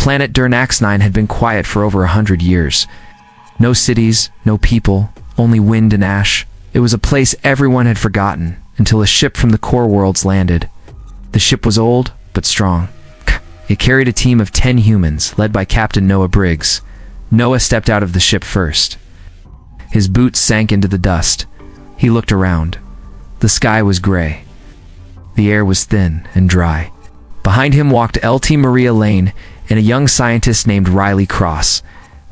planet Durnax-9 had been quiet for over 100 years. No cities, no people, only wind and ash. It was a place everyone had forgotten until a ship from the core worlds landed. The ship was old, but strong. It carried a team of 10 humans, led by Captain Noah Briggs. Noah stepped out of the ship first. His boots sank into the dust. He looked around. The sky was gray. The air was thin and dry. Behind him walked LT Maria Lane and a young scientist named Riley Cross.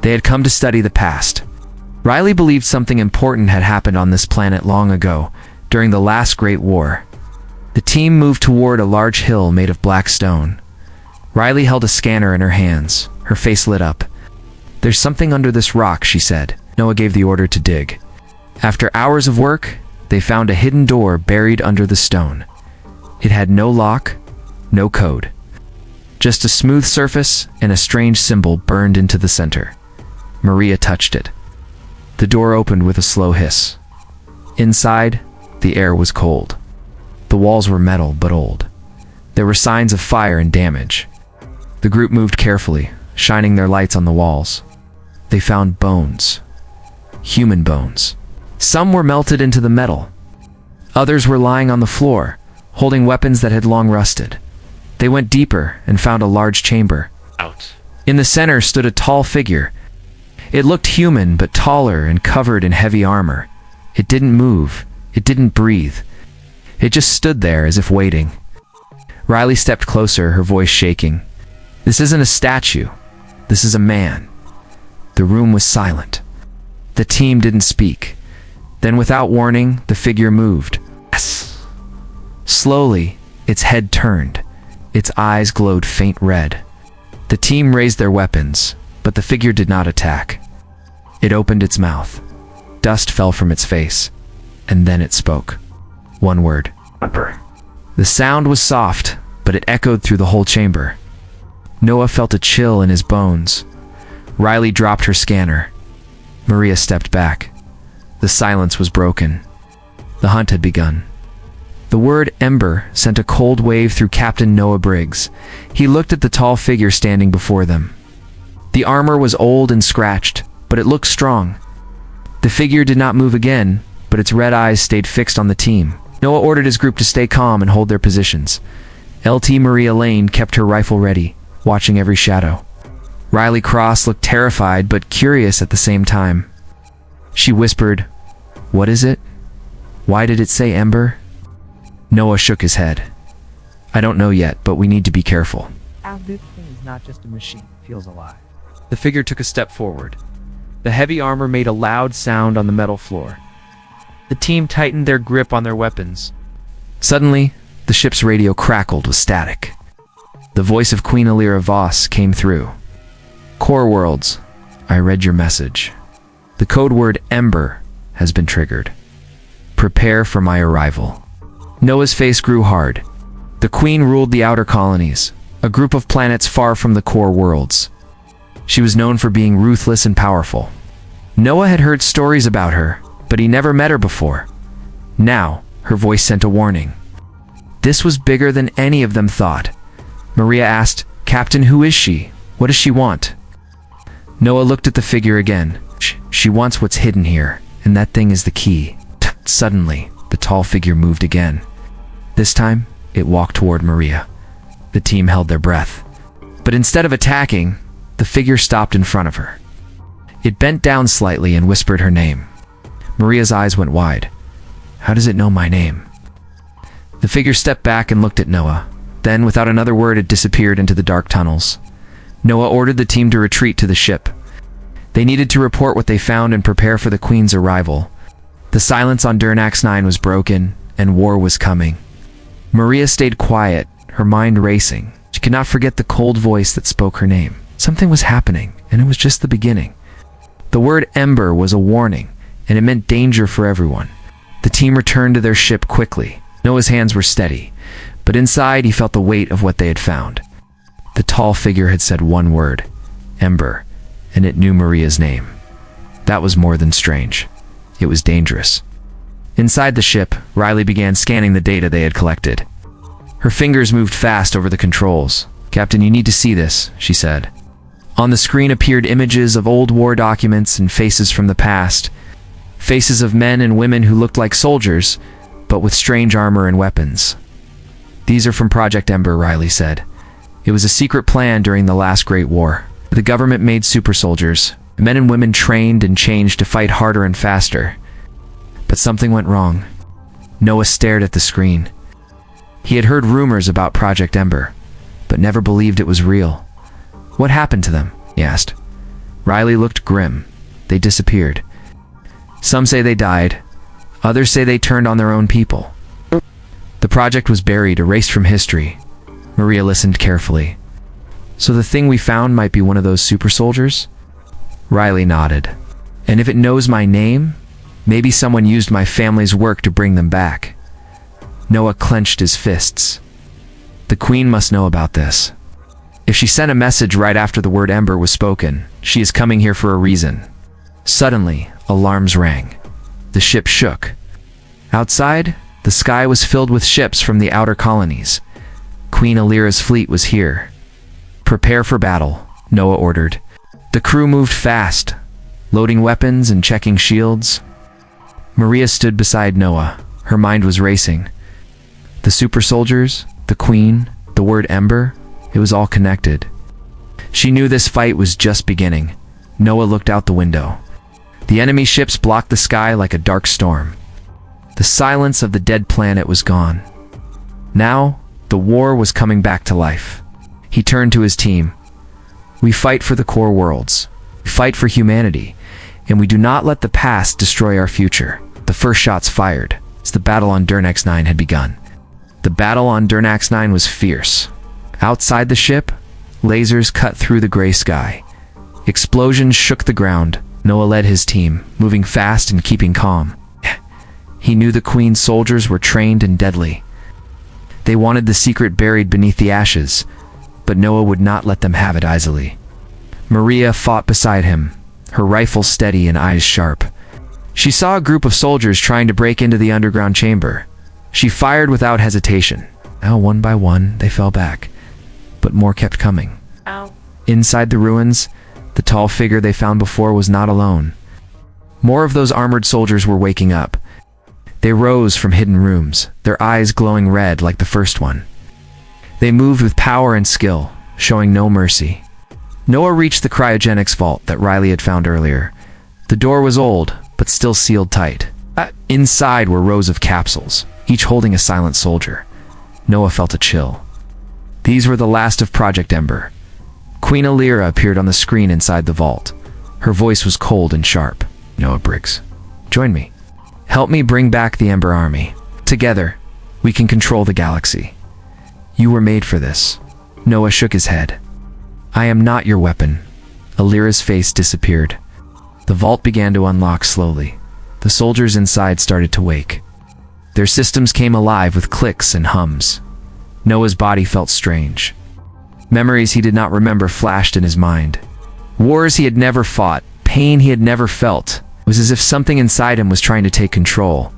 They had come to study the past. Riley believed something important had happened on this planet long ago, during the last Great War. The team moved toward a large hill made of black stone. Riley held a scanner in her hands. Her face lit up. "There's something under this rock," she said. Noah gave the order to dig. After hours of work, they found a hidden door buried under the stone. It had no lock, no code. Just a smooth surface and a strange symbol burned into the center. Maria touched it. The door opened with a slow hiss. Inside, the air was cold. The walls were metal but old. There were signs of fire and damage. The group moved carefully, shining their lights on the walls. They found bones. Human bones. Some were melted into the metal. Others were lying on the floor, holding weapons that had long rusted. They went deeper and found a large chamber. In the center stood a tall figure. It looked human, but taller and covered in heavy armor. It didn't move. It didn't breathe. It just stood there as if waiting. Riley stepped closer, her voice shaking. "This isn't a statue. This is a man." The room was silent. The team didn't speak. Then, without warning, the figure moved. Yes. Slowly, its head turned. Its eyes glowed faint red. The team raised their weapons, but the figure did not attack. It opened its mouth. Dust fell from its face, and then it spoke. One word. Ember. The sound was soft, but it echoed through the whole chamber. Noah felt a chill in his bones. Riley dropped her scanner. Maria stepped back. The silence was broken. The hunt had begun. The word Ember sent a cold wave through Captain Noah Briggs. He looked at the tall figure standing before them. The armor was old and scratched, but it looked strong. The figure did not move again, but its red eyes stayed fixed on the team. Noah ordered his group to stay calm and hold their positions. LT Maria Lane kept her rifle ready, watching every shadow. Riley Cross looked terrified but curious at the same time. She whispered, "What is it? Why did it say Ember?" Noah shook his head. "I don't know yet, but we need to be careful." This thing is not just a machine, it feels alive. The figure took a step forward. The heavy armor made a loud sound on the metal floor. The team tightened their grip on their weapons. Suddenly, the ship's radio crackled with static. The voice of Queen Alira Voss came through. "Core Worlds, I read your message. The code word Ember has been triggered. Prepare for my arrival." Noah's face grew hard. The Queen ruled the outer colonies, a group of planets far from the core worlds. She was known for being ruthless and powerful. Noah had heard stories about her, but he never met her before. Now, her voice sent a warning. This was bigger than any of them thought. Maria asked, "Captain, who is she? What does she want?" Noah looked at the figure again. She wants what's hidden here, and that thing is the key." Suddenly, the tall figure moved again. This time, it walked toward Maria. The team held their breath. But instead of attacking, the figure stopped in front of her. It bent down slightly and whispered her name. Maria's eyes went wide. "How does it know my name?" The figure stepped back and looked at Noah. Then, without another word, it disappeared into the dark tunnels. Noah ordered the team to retreat to the ship. They needed to report what they found and prepare for the Queen's arrival. The silence on Durnax-9 was broken, and war was coming. Maria stayed quiet, her mind racing. She could not forget the cold voice that spoke her name. Something was happening, and it was just the beginning. The word Ember was a warning, and it meant danger for everyone. The team returned to their ship quickly. Noah's hands were steady, but inside he felt the weight of what they had found. The tall figure had said one word, Ember, and it knew Maria's name. That was more than strange. It was dangerous. Inside the ship, Riley began scanning the data they had collected. Her fingers moved fast over the controls. "Captain, you need to see this," she said. On the screen appeared images of old war documents and faces from the past. Faces of men and women who looked like soldiers, but with strange armor and weapons. "These are from Project Ember," Riley said. "It was a secret plan during the last Great War. The government made super soldiers, men and women trained and changed to fight harder and faster. But something went wrong." Noah stared at the screen. He had heard rumors about Project Ember, but never believed it was real. "What happened to them?" he asked. Riley looked grim. "They disappeared. Some say they died. Others say they turned on their own people. The project was buried, erased from history." Maria listened carefully. "So the thing we found might be one of those super soldiers?" Riley nodded. "And if it knows my name, maybe someone used my family's work to bring them back." Noah clenched his fists. The Queen must know about this. If she sent a message right after the word Ember was spoken, she is coming here for a reason. Suddenly, alarms rang. The ship shook. Outside, the sky was filled with ships from the outer colonies. Queen Alira's fleet was here. "Prepare for battle," Noah ordered. The crew moved fast, loading weapons and checking shields. Maria stood beside Noah. Her mind was racing. The super soldiers, the Queen, the word Ember, it was all connected. She knew this fight was just beginning. Noah looked out the window. The enemy ships blocked the sky like a dark storm. The silence of the dead planet was gone. Now, the war was coming back to life. He turned to his team. "We fight for the core worlds. We fight for humanity. And we do not let the past destroy our future." The first shots fired as the battle on Durnax 9 had begun. The battle on Durnax 9 was fierce. Outside the ship, lasers cut through the gray sky. Explosions shook the ground. Noah led his team, moving fast and keeping calm. He knew the Queen's soldiers were trained and deadly. They wanted the secret buried beneath the ashes, but Noah would not let them have it easily. Maria fought beside him, her rifle steady and eyes sharp. She saw a group of soldiers trying to break into the underground chamber. She fired without hesitation. Now, one by one, they fell back, but more kept coming. Ow. Inside the ruins, the tall figure they found before was not alone. More of those armored soldiers were waking up. They rose from hidden rooms, their eyes glowing red like the first one. They moved with power and skill, showing no mercy. Noah reached the cryogenics vault that Riley had found earlier. The door was old, but still sealed tight. Inside were rows of capsules, each holding a silent soldier. Noah felt a chill. These were the last of Project Ember. Queen Alira appeared on the screen inside the vault. Her voice was cold and sharp. "Noah Briggs, join me. Help me bring back the Ember army. Together, we can control the galaxy. You were made for this." Noah shook his head. "I am not your weapon." Alira's face disappeared. The vault began to unlock slowly. The soldiers inside started to wake. Their systems came alive with clicks and hums. Noah's body felt strange. Memories he did not remember flashed in his mind. Wars he had never fought, pain he had never felt. It was as if something inside him was trying to take control.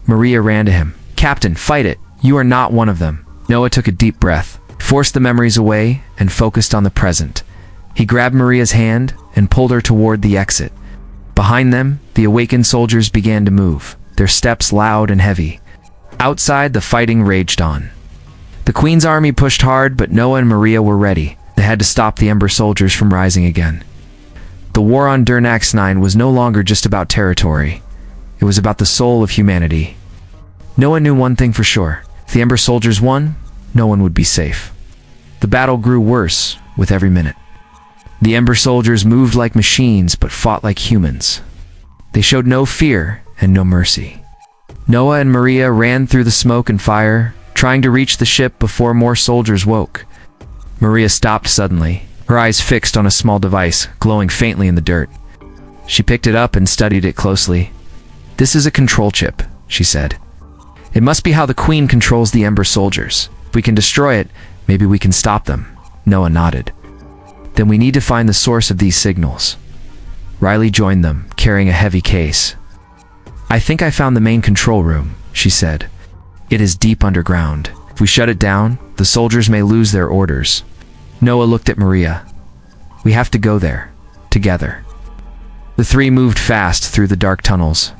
Maria ran to him. "Captain, fight it. You are not one of them." Noah took a deep breath, forced the memories away, and focused on the present. He grabbed Maria's hand and pulled her toward the exit. Behind them, the awakened soldiers began to move, their steps loud and heavy. Outside, the fighting raged on. The Queen's army pushed hard, but Noah and Maria were ready. They had to stop the Ember soldiers from rising again. The war on Durnax 9 was no longer just about territory. It was about the soul of humanity. Noah knew one thing for sure. If the Ember soldiers won, no one would be safe. The battle grew worse with every minute. The Ember soldiers moved like machines but fought like humans. They showed no fear and no mercy. Noah and Maria ran through the smoke and fire, trying to reach the ship before more soldiers woke. Maria stopped suddenly, her eyes fixed on a small device glowing faintly in the dirt. She picked it up and studied it closely. "This is a control chip," she said. "It must be how the Queen controls the Ember soldiers. If we can destroy it, maybe we can stop them." Noah nodded. "Then we need to find the source of these signals." Riley joined them, carrying a heavy case. "I think I found the main control room," she said. "It is deep underground. If we shut it down, the soldiers may lose their orders." Noah looked at Maria. We have to go there. Together. The three moved fast through the dark tunnels.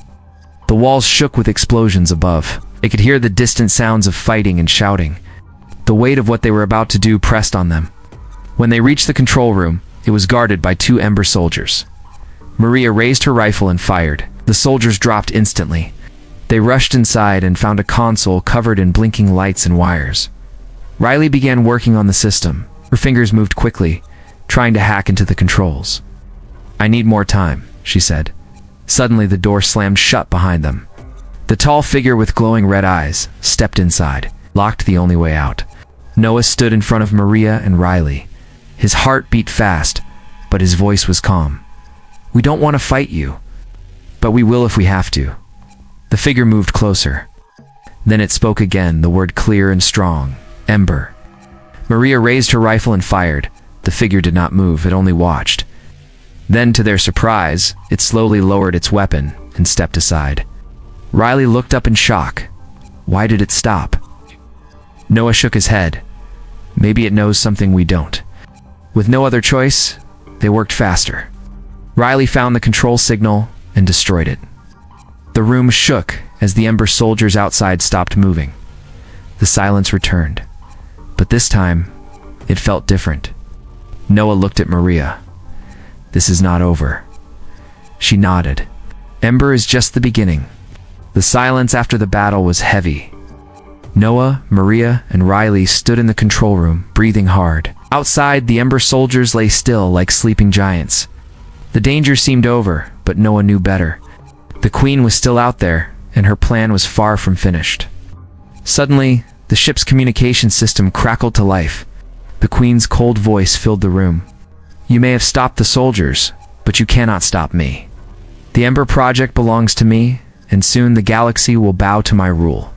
The walls shook with explosions above. They could hear the distant sounds of fighting and shouting. The weight of what they were about to do pressed on them. When they reached the control room, it was guarded by 2 Ember soldiers. Maria raised her rifle and fired. The soldiers dropped instantly. They rushed inside and found a console covered in blinking lights and wires. Riley began working on the system. Her fingers moved quickly, trying to hack into the controls. "I need more time," she said. Suddenly the door slammed shut behind them. The tall figure with glowing red eyes stepped inside, locked the only way out. Noah stood in front of Maria and Riley. His heart beat fast, but his voice was calm. "We don't want to fight you, but we will if we have to." The figure moved closer. Then it spoke again, the word clear and strong, "Ember." Maria raised her rifle and fired. The figure did not move, it only watched. Then, to their surprise, it slowly lowered its weapon and stepped aside. Riley looked up in shock. Why did it stop? Noah shook his head. Maybe it knows something we don't. With no other choice, they worked faster. Riley found the control signal and destroyed it. The room shook as the Ember soldiers outside stopped moving. The silence returned. But this time, it felt different. Noah looked at Maria. "This is not over." She nodded. "Ember is just the beginning." The silence after the battle was heavy. Noah, Maria, and Riley stood in the control room, breathing hard. Outside, the Ember soldiers lay still like sleeping giants. The danger seemed over, but Noah knew better. The Queen was still out there, and her plan was far from finished. Suddenly, the ship's communication system crackled to life. The Queen's cold voice filled the room. "You may have stopped the soldiers, but you cannot stop me. The Ember project belongs to me, and soon the galaxy will bow to my rule."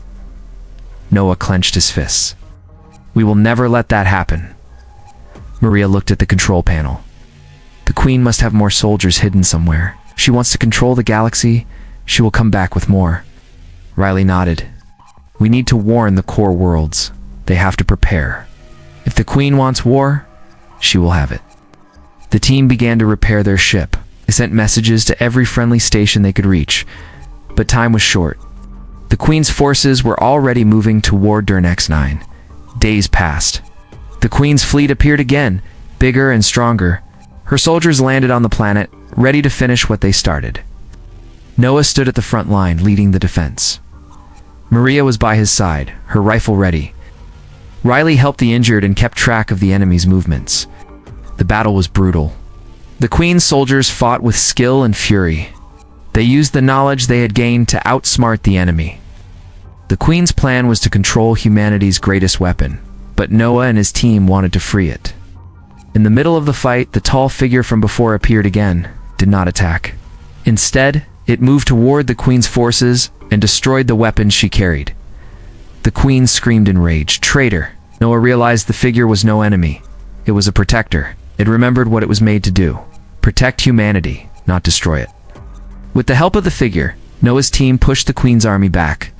Noah clenched his fists. "We will never let that happen." Maria looked at the control panel. The Queen must have more soldiers hidden somewhere. If she wants to control the galaxy, she will come back with more. Riley nodded. "We need to warn the core worlds. They have to prepare. If the Queen wants war, she will have it." The team began to repair their ship. They sent messages to every friendly station they could reach, but time was short. The Queen's forces were already moving toward X9. Days passed. The Queen's fleet appeared again, bigger and stronger. Her soldiers landed on the planet, ready to finish what they started. Noah stood at the front line, leading the defense. Maria was by his side, her rifle ready. Riley helped the injured and kept track of the enemy's movements. The battle was brutal. The Queen's soldiers fought with skill and fury. They used the knowledge they had gained to outsmart the enemy. The Queen's plan was to control humanity's greatest weapon, but Noah and his team wanted to free it. In the middle of the fight, the tall figure from before appeared again, did not attack. Instead, it moved toward the Queen's forces and destroyed the weapons she carried. The Queen screamed in rage, "Traitor!" Noah realized the figure was no enemy. It was a protector. It remembered what it was made to do. Protect humanity, not destroy it. With the help of the figure, Noah's team pushed the Queen's army back.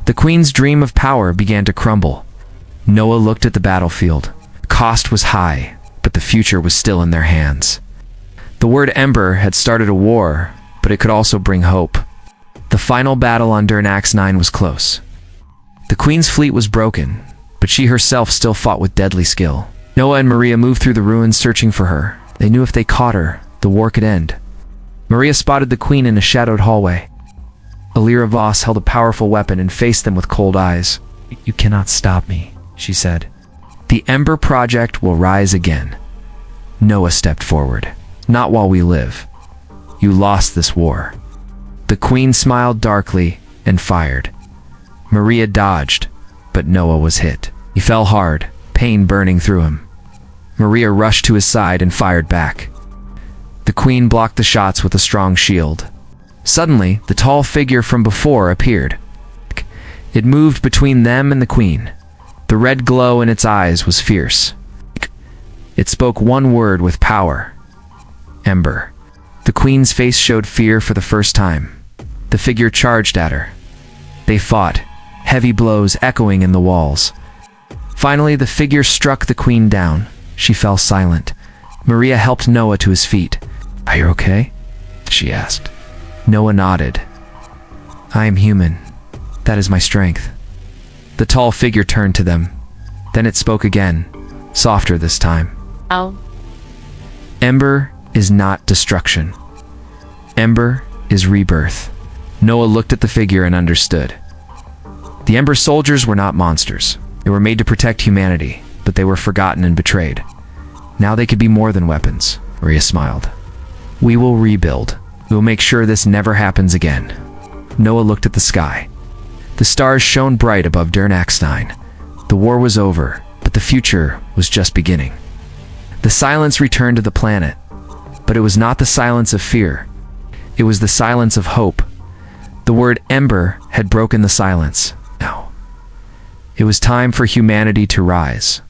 The Queen's dream of power began to crumble. Noah looked at the battlefield. Cost was high, but the future was still in their hands. The word Ember had started a war, but it could also bring hope. The final battle on X9 was close. The Queen's fleet was broken, but she herself still fought with deadly skill. Noah and Maria moved through the ruins searching for her. They knew if they caught her, the war could end. Maria spotted the Queen in a shadowed hallway. Alira Voss held a powerful weapon and faced them with cold eyes. "You cannot stop me," she said. "The Ember project will rise again." Noah stepped forward. "Not while we live. You lost this war." The Queen smiled darkly and fired. Maria dodged, but Noah was hit. He fell hard, pain burning through him. Maria rushed to his side and fired back. The Queen blocked the shots with a strong shield. Suddenly, the tall figure from before appeared. It moved between them and the Queen. The red glow in its eyes was fierce. It spoke one word with power. Ember. The Queen's face showed fear for the first time. The figure charged at her. They fought, heavy blows echoing in the walls. Finally, the figure struck the Queen down. She fell silent. Maria helped Noah to his feet. "Are you okay?" she asked. Noah nodded. "I am human. That is my strength." The tall figure turned to them. Then it spoke again, softer this time. Oh, Ember is not destruction. Ember is rebirth. Noah looked at the figure and understood. The Ember soldiers were not monsters. They were made to protect humanity, but they were forgotten and betrayed. Now they could be more than weapons. Maria smiled. "We will rebuild. We will make sure this never happens again." Noah looked at the sky. The stars shone bright above Dernakstein. The war was over, but the future was just beginning. The silence returned to the planet, but it was not the silence of fear. It was the silence of hope. The word Ember had broken the silence. Now, it was time for humanity to rise.